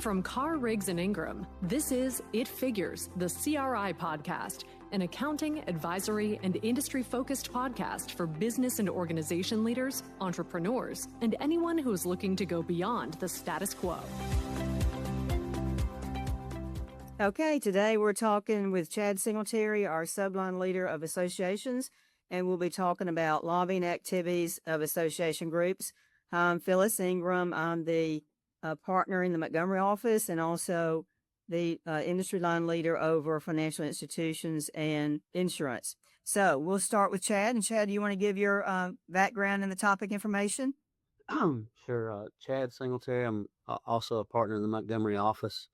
From Carr, Riggs, and Ingram, this is It Figures, the CRI podcast, an accounting, advisory, and industry-focused podcast for business and organization leaders, entrepreneurs, and anyone who is looking to go beyond the status quo. Okay, today we're talking with Chad Singletary, our subline leader of associations, and we'll be talking about lobbying activities of association groups. I'm Phyllis Ingram. I'm the partner in the Montgomery office and also the industry line leader over financial institutions and insurance. So we'll start with Chad. And Chad, do you want to give your background and the topic information? Sure. Chad Singletary. I'm also a partner in the Montgomery office,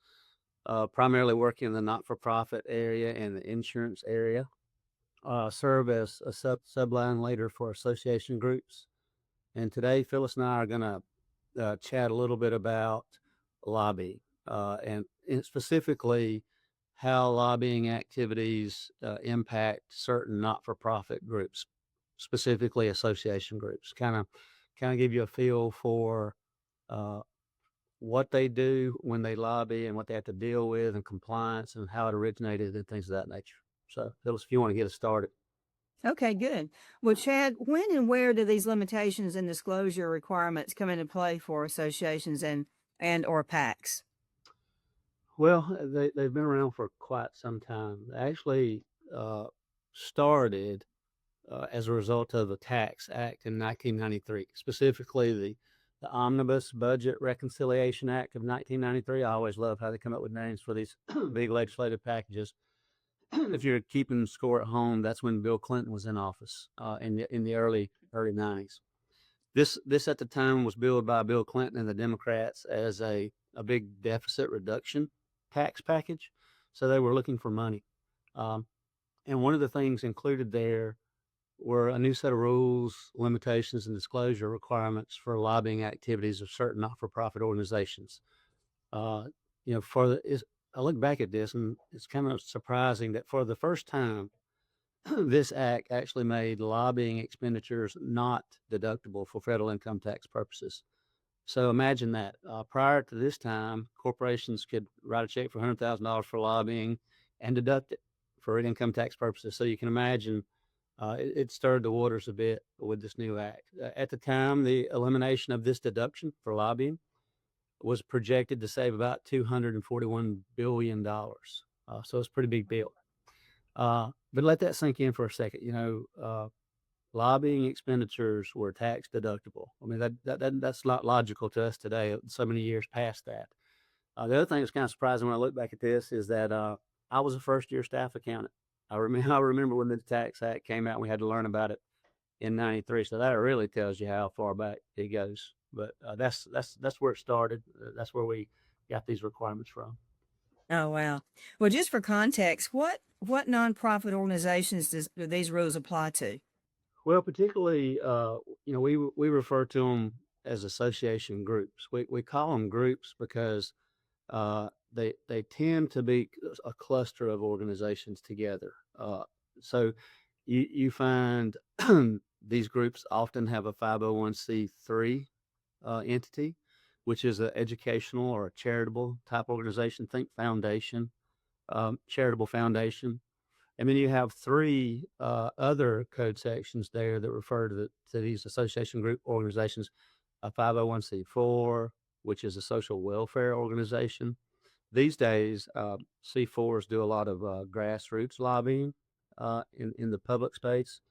primarily working in the not-for-profit area and the insurance area. Serve as a subline leader for association groups. And today, Phyllis and I are going to chat a little bit about lobbying and specifically how lobbying activities impact certain not-for-profit groups, specifically association groups. Kind of give you a feel for what they do when they lobby and what they have to deal with and compliance and how it originated and things of that nature. So, Phyllis, if you want to get us started. Okay, good. Well, Chad, when and where do these limitations and disclosure requirements come into play for associations and or PACs? Well, they've been around for quite some time. They actually started as a result of the Tax Act in 1993, specifically the Omnibus Budget Reconciliation Act of 1993. I always love how they come up with names for these big legislative packages. If you're keeping score at home, that's when Bill Clinton was in office in the early 90s. This at the time was billed by Bill Clinton and the Democrats as a big deficit reduction tax package. So they were looking for money. And one of the things included there were a new set of rules, limitations, and disclosure requirements for lobbying activities of certain not-for-profit organizations. I look back at this and it's kind of surprising that for the first time, this act actually made lobbying expenditures not deductible for federal income tax purposes. So imagine that. Prior to this time, corporations could write a check for $100,000 for lobbying and deduct it for income tax purposes. So you can imagine it stirred the waters a bit with this new act. At the time, the elimination of this deduction for lobbying was projected to save about $241 billion. So it's a pretty big deal. But let that sink in for a second. Lobbying expenditures were tax deductible. I mean, that's not logical to us today, so many years past that. The other thing that's kind of surprising when I look back at this is that I was a first-year staff accountant. I remember when the Tax Act came out and we had to learn about it in 93. So that really tells you how far back it goes. But that's where it started. That's where we got these requirements from. Oh, wow. Well, just for context, what nonprofit organizations do these rules apply to? Well, particularly, we refer to them as association groups. We call them groups because they tend to be a cluster of organizations together. So you find these groups often have a 501c3 entity, which is an educational or a charitable type organization. Think foundation, charitable foundation. And then you have three other code sections there that refer to these association group organizations: a 501c4, which is a social welfare organization. These days, C4s do a lot of grassroots lobbying in the public space.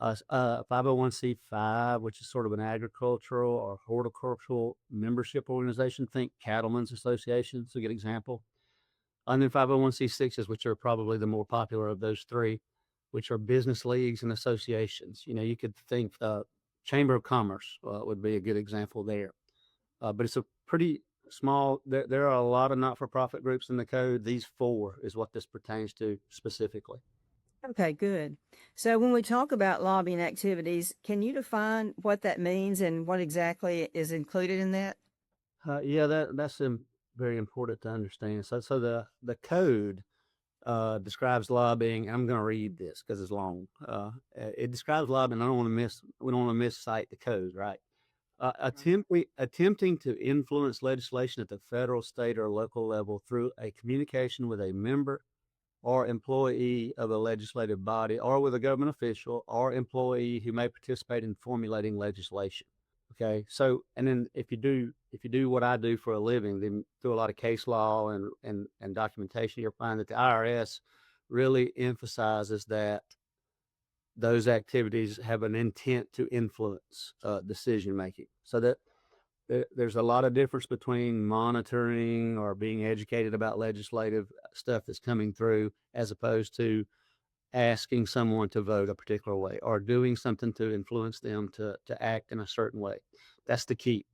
501c5, which is sort of an agricultural or horticultural membership organization. Think cattlemen's associations, a good example. And then 501c6s, which are probably the more popular of those three, which are business leagues and associations. You could think Chamber of Commerce would be a good example there. But it's a pretty small, there are a lot of not-for-profit groups in the code. These four is what this pertains to specifically. Okay, good. So when we talk about lobbying activities, can you define what that means and what exactly is included in that? That's very important to understand. So the code describes lobbying. I'm going to read this because it's long. It describes lobbying. We don't want to miscite the code, right? Attempting to influence legislation at the federal, state, or local level through a communication with a member or employee of a legislative body, or with a government official or employee who may participate in formulating legislation. Okay, so and then if you do what I do for a living, then through a lot of case law and documentation, you'll find that the IRS really emphasizes that those activities have an intent to influence decision making. So that there's a lot of difference between monitoring or being educated about legislative stuff that's coming through, as opposed to asking someone to vote a particular way or doing something to influence them to act in a certain way. That's the key.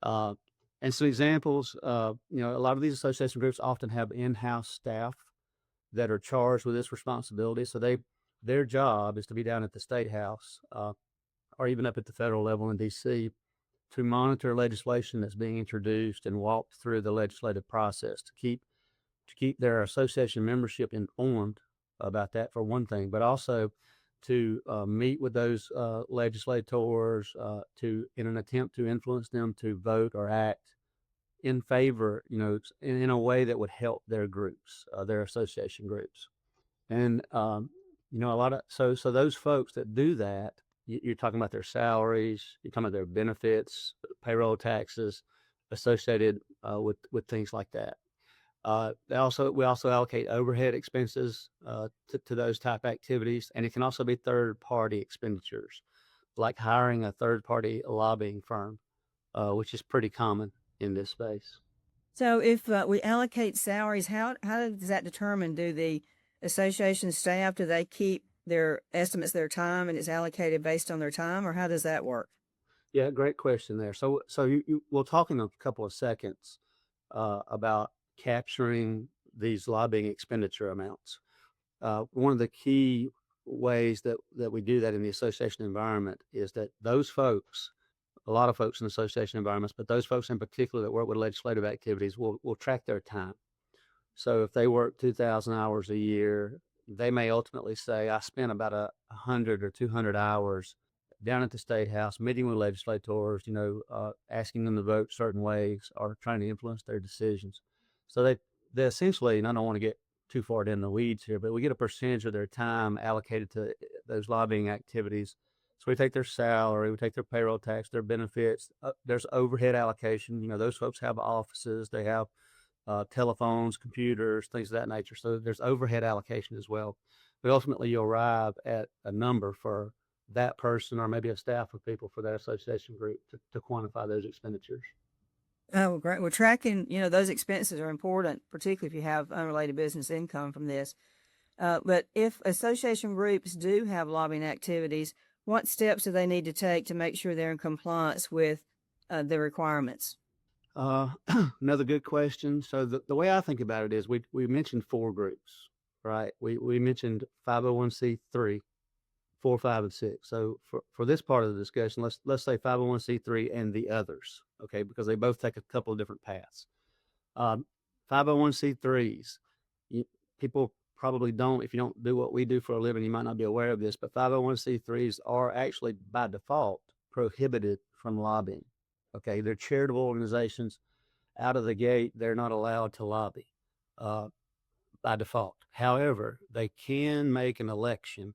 Uh, and some examples, a lot of these association groups often have in-house staff that are charged with this responsibility. So their job is to be down at the State House or even up at the federal level in DC to monitor legislation that's being introduced and walk through the legislative process to keep their association membership informed about that, for one thing, but also to meet with those legislators in an attempt to influence them to vote or act in favor, in a way that would help their groups, their association groups. And a lot of so those folks that do that, you're talking about their salaries, you're talking about their benefits, payroll taxes associated with things like that. We also allocate overhead expenses to those type activities, and it can also be third-party expenditures, like hiring a third-party lobbying firm, which is pretty common in this space. So if we allocate salaries, how does that determine? Do the association staff, do they keep their estimates, their time, and it's allocated based on their time, or how does that work? Yeah, great question there. So we'll talk in a couple of seconds about capturing these lobbying expenditure amounts. One of the key ways that we do that in the association environment is that those folks, a lot of folks in association environments, but those folks in particular that work with legislative activities will track their time. So if they work 2,000 hours a year, they may ultimately say, I spent about 100 or 200 hours down at the State House, meeting with legislators, asking them to vote certain ways or trying to influence their decisions. So they essentially, and I don't want to get too far in the weeds here, but we get a percentage of their time allocated to those lobbying activities. So we take their salary, we take their payroll tax, their benefits. There's overhead allocation. Those folks have offices, they have telephones, computers, things of that nature. So there's overhead allocation as well. But ultimately, you arrive at a number for that person or maybe a staff of people for that association group to quantify those expenditures. Oh, great. Well, tracking, those expenses are important, particularly if you have unrelated business income from this. But if association groups do have lobbying activities, what steps do they need to take to make sure they're in compliance with the requirements? Another good question. So the way I think about it is we mentioned four groups, right? We mentioned 501c3, 4, 5, and 6. So for this part of the discussion, let's say 501c3 and the others, okay, because they both take a couple of different paths. 501c3s, people probably don't, if you don't do what we do for a living, you might not be aware of this, but 501c3s are actually by default prohibited from lobbying. Okay, they're charitable organizations. Out of the gate, they're not allowed to lobby by default. However, they can make an election,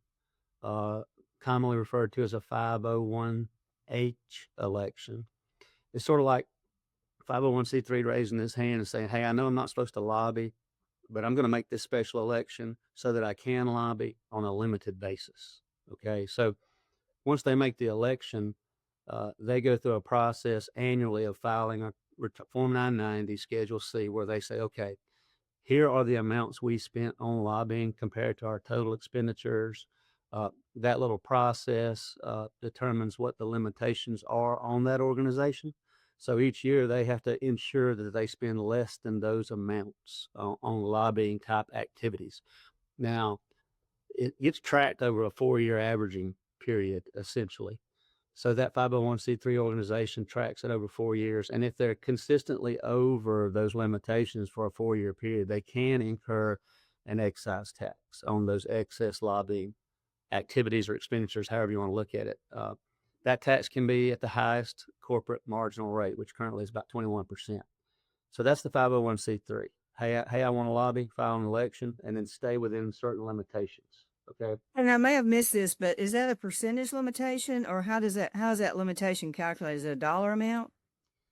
commonly referred to as a 501H election. It's sort of like 501c3 raising his hand and saying, hey, I know I'm not supposed to lobby, but I'm going to make this special election so that I can lobby on a limited basis. Okay, so once they make the election, they go through a process annually of filing a Form 990, Schedule C, where they say, okay, here are the amounts we spent on lobbying compared to our total expenditures. That little process determines what the limitations are on that organization. So each year they have to ensure that they spend less than those amounts on lobbying type activities. Now, it gets tracked over a 4-year averaging period, essentially. So that 501c3 organization tracks it over 4 years. And if they're consistently over those limitations for a 4-year period, they can incur an excise tax on those excess lobbying activities or expenditures, however you want to look at it. That tax can be at the highest corporate marginal rate, which currently is about 21%. So that's the 501c3. Hey, I want to lobby, file an election, and then stay within certain limitations. Okay. And I may have missed this, but is that a percentage limitation, or how is that limitation calculated? Is it a dollar amount,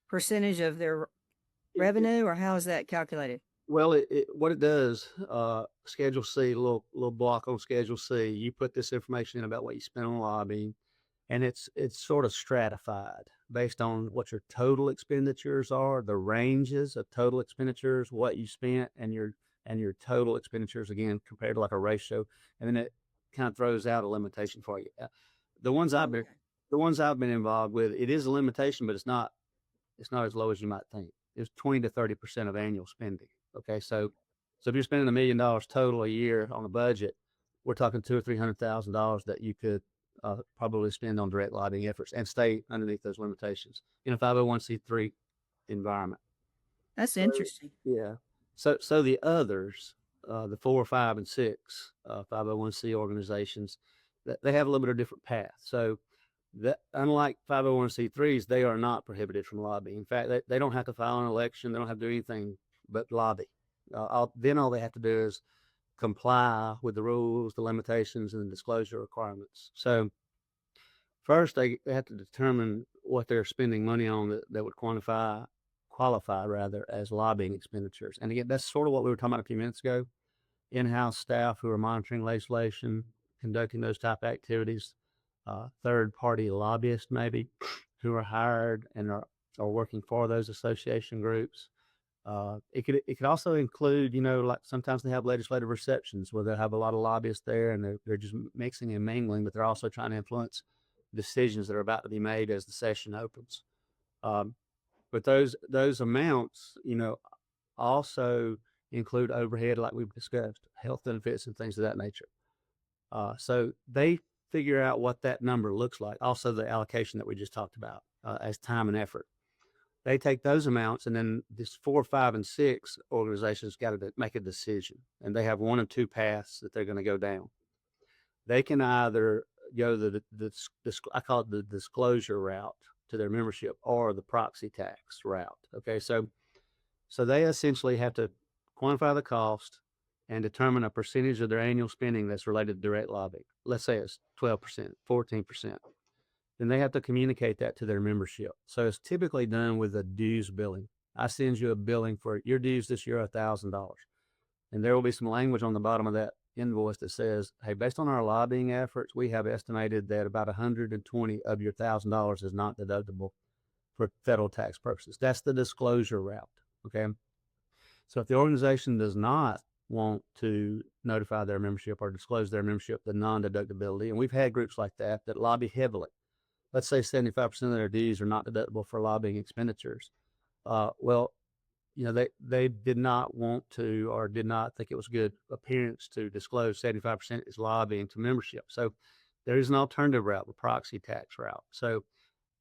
percentage of their revenue, or how is that calculated? Well, what it does, Schedule C, little block on Schedule C, you put this information in about what you spent on lobbying, and it's sort of stratified based on what your total expenditures are, the ranges of total expenditures, what you spent, and your total expenditures again compared to like a ratio, and then it kind of throws out a limitation for you. The ones I've been the ones I've been involved with, it is a limitation, but it's not as low as you might think. It's 20 to 30% of annual spending. Okay, so if you're spending $1 million total a year on a budget, we're talking $200,000 or $300,000 that you could probably spend on direct lobbying efforts and stay underneath those limitations in a 501c3 environment. That's interesting. Yeah. So the others, the 4, 5, and 6 501c organizations, they have a little bit of different path. So that unlike 501c3s, they are not prohibited from lobbying. In fact, they don't have to file an election. They don't have to do anything but lobby. Then all they have to do is comply with the rules, the limitations, and the disclosure requirements. So first, they have to determine what they're spending money on that would qualify rather as lobbying expenditures. And again, that's sort of what we were talking about a few minutes ago. In-house staff who are monitoring legislation, conducting those type of activities, third-party lobbyists maybe who are hired and are working for those association groups. It could also include, like sometimes they have legislative receptions where they have a lot of lobbyists there and they're just mixing and mingling, but they're also trying to influence decisions that are about to be made as the session opens. But those amounts, also include overhead, like we've discussed, health benefits and things of that nature. So they figure out what that number looks like. Also, the allocation that we just talked about as time and effort. They take those amounts, and then this 4, 5, and 6 organizations got to make a decision, and they have one of two paths that they're going to go down. They can either go the I call it the disclosure route to their membership, or the proxy tax route. Okay, so they essentially have to quantify the cost and determine a percentage of their annual spending that's related to direct lobbying. Let's say it's 12%, 14%. Then they have to communicate that to their membership. So it's typically done with a dues billing. I send you a billing for your dues this year, $1,000. And there will be some language on the bottom of that invoice that says, hey, based on our lobbying efforts, we have estimated that about 120 of your $1,000 is not deductible for federal tax purposes. That's the disclosure route. Okay. So if the organization does not want to notify their membership or disclose their membership the non-deductibility, and we've had groups like that lobby heavily. Let's say 75% of their dues are not deductible for lobbying expenditures. They did not want to or did not think it was good appearance to disclose 75% is lobbying to membership. So there is an alternative route, the proxy tax route. So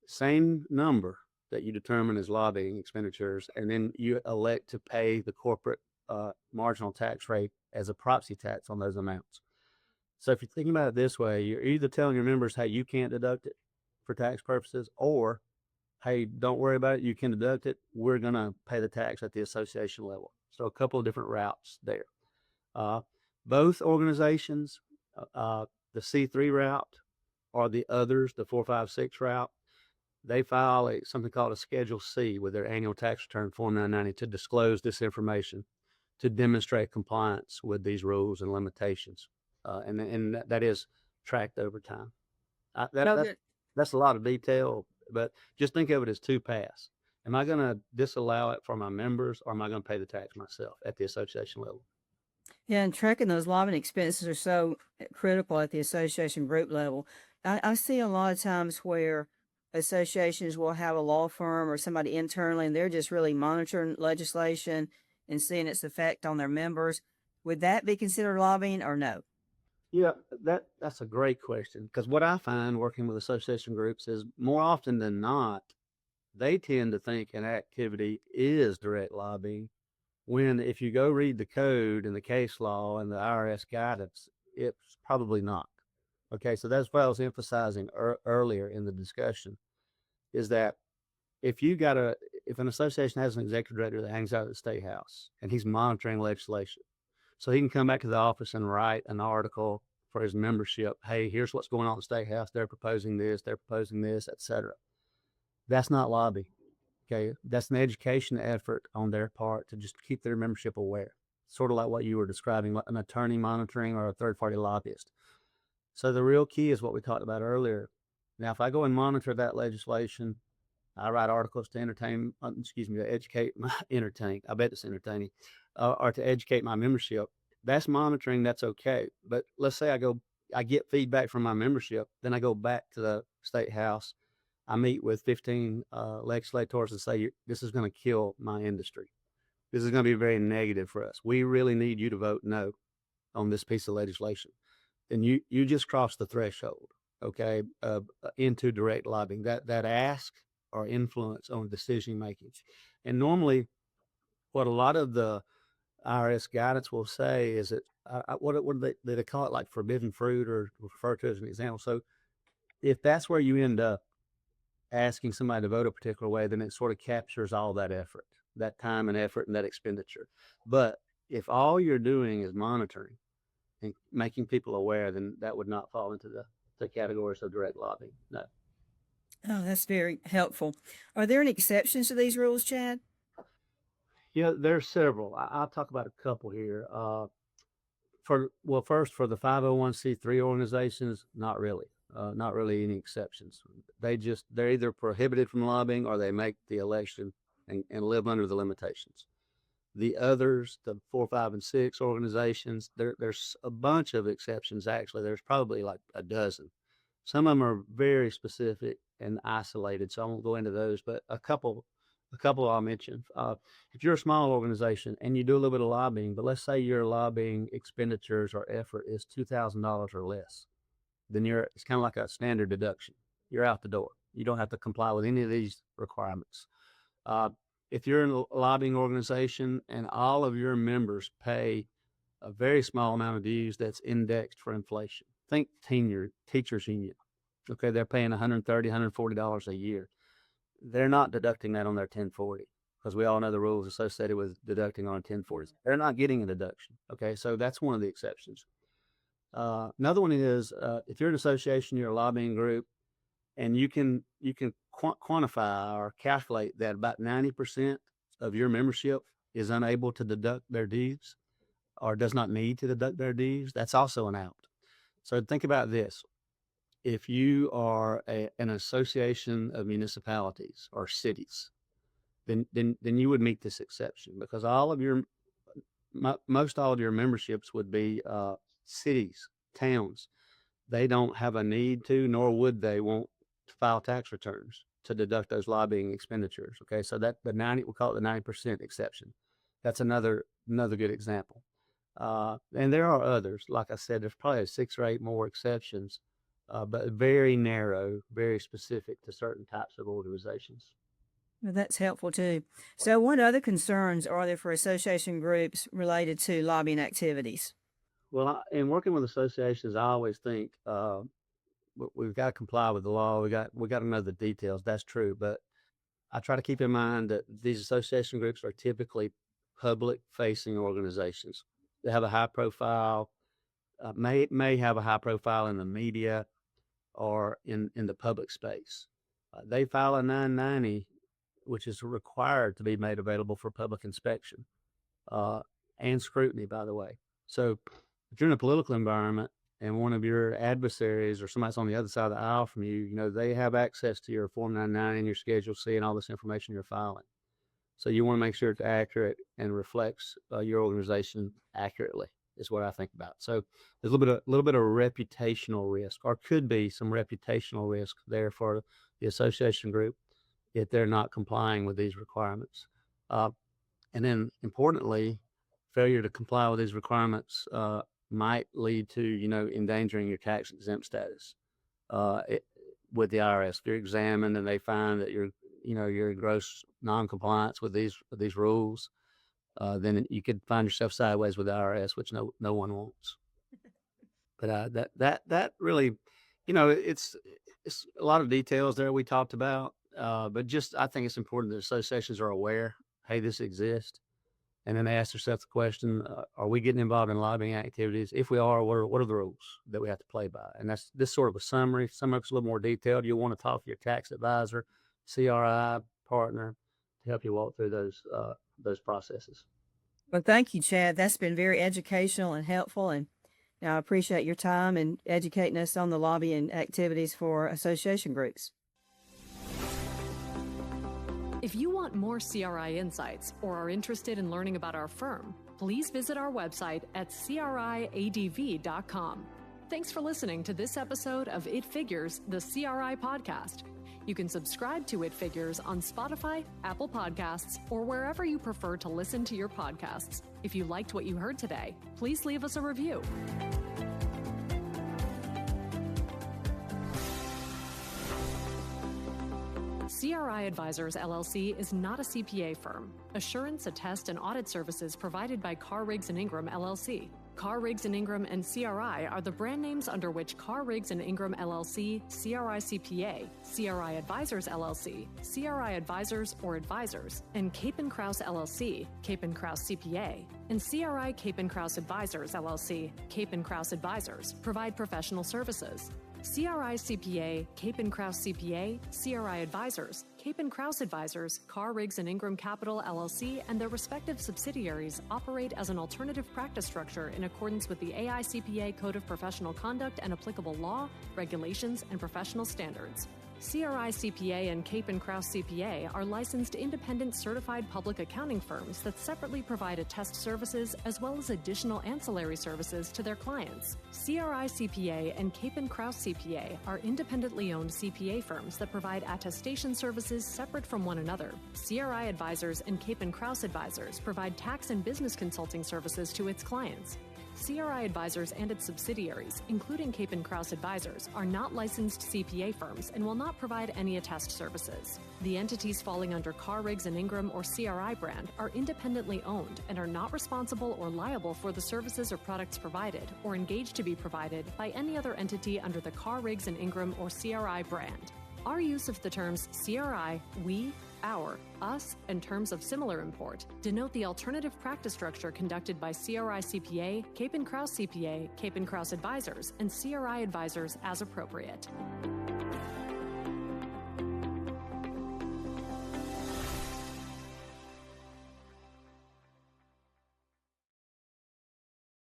same number that you determine as lobbying expenditures, and then you elect to pay the corporate marginal tax rate as a proxy tax on those amounts. So if you're thinking about it this way, you're either telling your members, hey, you can't deduct it for tax purposes, or hey, don't worry about it, you can deduct it, we're going to pay the tax at the association level. So a couple of different routes there. Both organizations, the C3 route or the others, the 4, 5, 6 route, they file something called a Schedule C with their annual tax return, Form 990, to disclose this information to demonstrate compliance with these rules and limitations. And that is tracked over time. That's a lot of detail, but just think of it as two paths. Am I going to disallow it for my members, or am I going to pay the tax myself at the association level? Yeah, and tracking those lobbying expenses are so critical at the association group level. I see a lot of times where associations will have a law firm or somebody internally, and they're just really monitoring legislation and seeing its effect on their members. Would that be considered lobbying or no? Yeah, that's a great question, because what I find working with association groups is more often than not, they tend to think an activity is direct lobbying, when if you go read the code and the case law and the IRS guidance, it's probably not. Okay, so that's what I was emphasizing earlier in the discussion, is that if you got a if an association has an executive director that hangs out at the state house and he's monitoring legislation, so he can come back to the office and write an article for his membership. Hey, here's what's going on in the state house. They're proposing this, etc. That's not lobby. Okay, that's an education effort on their part to just keep their membership aware. Sort of like what you were describing, like an attorney monitoring or a third-party lobbyist. So the real key is what we talked about earlier. Now, if I go and monitor that legislation, I write articles to to educate entertain. I bet it's entertaining, or to educate my membership. That's monitoring. That's okay. But let's say I get feedback from my membership, then I go back to the state house. I meet with 15 legislators and say, this is going to kill my industry. This is going to be very negative for us. We really need you to vote no on this piece of legislation. Then you just crossed the threshold, okay, into direct lobbying. That ask or influence on decision making. And normally, what a lot of the IRS guidance will say is that what do they call it, like forbidden fruit, or refer to as an example. So if that's where you end up asking somebody to vote a particular way, then it sort of captures all that effort, that time and effort and that expenditure. But if all you're doing is monitoring and making people aware, then that would not fall into the categories of direct lobbying. No. Oh, that's very helpful. Are there any exceptions to these rules, Chad? Yeah, there's several. I'll talk about a couple here. First, for the 501c3 organizations, not really. Not really any exceptions. They're either prohibited from lobbying or they make the election and live under the limitations. The others, the 4, 5, and 6 organizations, there's a bunch of exceptions. Actually, there's probably like a dozen. Some of them are very specific and isolated, so I won't go into those. But a couple I'll mention. If you're a small organization and you do a little bit of lobbying, but let's say your lobbying expenditures or effort is $2,000 or less, then it's kind of like a standard deduction. You're out the door. You don't have to comply with any of these requirements. Uh, if you're in a lobbying organization and all of your members pay a very small amount of dues that's indexed for inflation, think teachers union. Okay, they're paying $130, $140 a year. They're not deducting that on their 1040, because we all know the rules associated with deducting on 1040s. They're not getting a deduction. Okay, so that's one of the exceptions. Another one is if you're an association, you're a lobbying group, and you can quantify or calculate that about 90% of your membership is unable to deduct their dues or does not need to deduct their dues, that's also an out. So think about this. If you are an association of municipalities or cities, then you would meet this exception, because most all of your memberships would be cities, towns. They don't have a need to, nor would they want to file tax returns to deduct those lobbying expenditures. Okay, so we call it the 90% exception. That's another good example. And there are others. Like I said, there's probably 6 or 8 more exceptions, but very narrow, very specific to certain types of organizations. Well, that's helpful too. So, what other concerns are there for association groups related to lobbying activities? Well, in working with associations, I always think we've got to comply with the law. We got to know the details. That's true, but I try to keep in mind that these association groups are typically public-facing organizations. They have a high profile, may have a high profile in the media or in the public space. They file a 990, which is required to be made available for public inspection and scrutiny, by the way. So if you're in a political environment and one of your adversaries or somebody's on the other side of the aisle from you, they have access to your Form 990 and your Schedule C and all this information you're filing. So you want to make sure it's accurate and reflects your organization accurately, is what I think about. So there's a little bit of reputational risk, or could be some reputational risk there for the association group if they're not complying with these requirements. And then importantly, failure to comply with these requirements might lead to, endangering your tax-exempt status with the IRS. If you're examined and they find that you're in gross non-compliance with these rules, then you could find yourself sideways with the IRS, which no one wants. But that really, it's a lot of details there we talked about. But just I think it's important that associations are aware, hey, this exists, and then they ask themselves the question: Are we getting involved in lobbying activities? If we are, what are the rules that we have to play by? And that's this sort of a summary. Some of it's a little more detailed. You'll want to talk to your tax advisor, CRI partner to help you walk through those processes. Well, thank you, Chad. That's been very educational and helpful, and I appreciate your time and educating us on the lobbying activities for association groups. If you want more CRI insights or are interested in learning about our firm, please visit our website at criadv.com. Thanks for listening to this episode of It Figures, the CRI podcast. You can subscribe to It Figures on Spotify, Apple Podcasts, or wherever you prefer to listen to your podcasts. If you liked what you heard today, please leave us a review. CRI Advisors, LLC is not a CPA firm. Assurance, attest, and audit services provided by Carr, Riggs & Ingram, LLC. Carr, Riggs & Ingram, and CRI are the brand names under which Carr, Riggs & Ingram, LLC, CRI CPA, CRI Advisors, LLC, CRI Advisors or Advisors, and Cape & Krause, LLC, Cape & Krause CPA, and CRI Cape & Krause Advisors, LLC, Cape & Krause Advisors provide professional services. CRI CPA, Cape & Krause CPA, CRI Advisors, Cape & Krause Advisors, Carr, Riggs & Ingram Capital, LLC, and their respective subsidiaries operate as an alternative practice structure in accordance with the AICPA Code of Professional Conduct and applicable law, regulations, and professional standards. CRI CPA and Cape & Krause CPA are licensed independent certified public accounting firms that separately provide attest services as well as additional ancillary services to their clients. CRI CPA and Cape & Krause CPA are independently owned CPA firms that provide attestation services separate from one another. CRI Advisors and Cape & Krause Advisors provide tax and business consulting services to its clients. CRI Advisors and its subsidiaries, including Cape & Krause Advisors, are not licensed CPA firms and will not provide any attest services. The entities falling under Carr, Riggs & Ingram or CRI brand are independently owned and are not responsible or liable for the services or products provided or engaged to be provided by any other entity under the Carr, Riggs & Ingram or CRI brand. Our use of the terms CRI, we, our, us, and terms of similar import denote the alternative practice structure conducted by CRI CPA, Cape & Krause CPA, Cape & Krause Advisors, and CRI Advisors as appropriate.